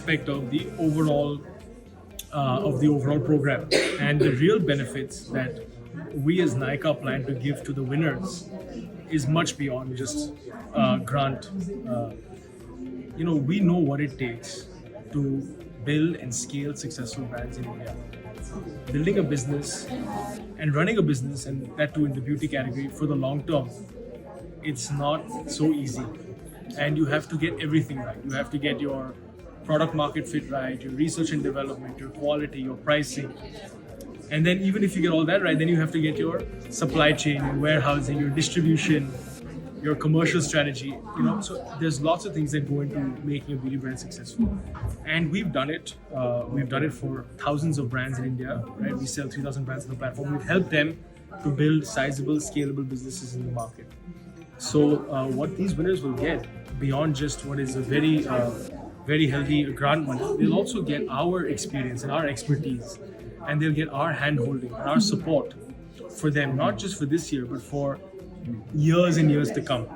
aspect of the overall program, and the real benefits that we as Nykaa plan to give to the winners is much beyond just grant. We know what it takes to build and scale successful brands in India. Building a business and running a business, and that too in the beauty category for the long term, it's not so easy. And you have to get everything right. You have to get your product market fit right, your research and development, your quality, your pricing. And then even if you get all that right, then you have to get your supply chain, your warehousing, your distribution, your commercial strategy. So there's lots of things that go into making a beauty brand successful. And we've done it. We've done it for thousands of brands in India, right? We sell 3,000 brands on the platform. We've helped them to build sizable, scalable businesses in the market. So what these winners will get, beyond just what is a very healthy grant money, they'll also get our experience and our expertise, and they'll get our hand-holding and our support for them, not just for this year, but for years and years to come.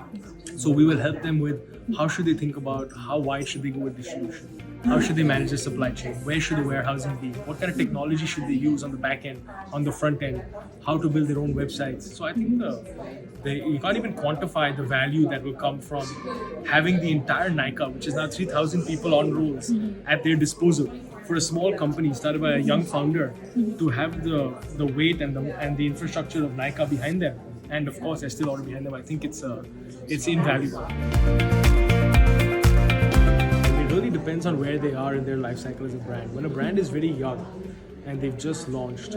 So we will help them with how should they think about how wide should they go with distribution, how should they manage their supply chain, where should the warehousing be, what kind of technology should they use on the back end, on the front end, how to build their own websites. So I think you can't even quantify the value that will come from having the entire Nykaa, which is now 3,000 people on rolls at their disposal. For a small company started by a young founder to have the weight and the infrastructure of Nykaa behind them, and of course Estée Lauder behind them, I think it's invaluable. It really depends on where they are in their life cycle as a brand. When a brand is very young and they've just launched,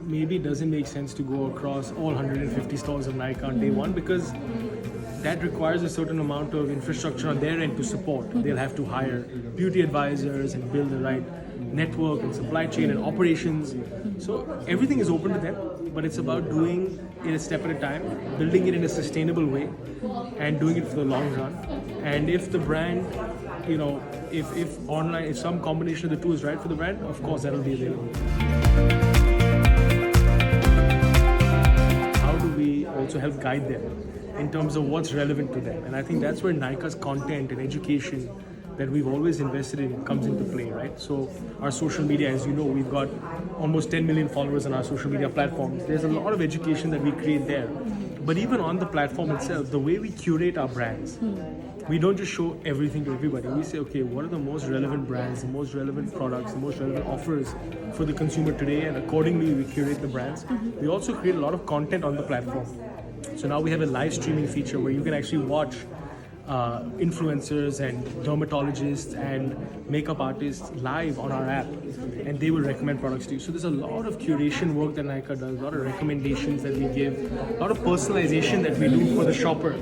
maybe it doesn't make sense to go across all 150 stores of Nykaa on day one, because that requires a certain amount of infrastructure on their end to support. They'll have to hire beauty advisors and build the right network and supply chain and operations. So everything is open to them, but it's about doing it a step at a time, building it in a sustainable way, and doing it for the long run. And if the brand, if some combination of the two is right for the brand, of course that'll be available. How do we also help guide them in terms of what's relevant to them? And I think that's where Nykaa's content and education that we've always invested in comes into play, right? So our social media, as you know, we've got almost 10 million followers on our social media platforms. There's a lot of education that we create there. But even on the platform itself, the way we curate our brands, we don't just show everything to everybody. We say, okay, what are the most relevant brands, the most relevant products, the most relevant offers for the consumer today, and accordingly we curate the brands. We also create a lot of content on the platform. So now we have a live streaming feature where you can actually watch influencers and dermatologists and makeup artists live on our app, and they will recommend products to you. So there's a lot of curation work that Nykaa does, a lot of recommendations that we give, a lot of personalization that we do for the shopper.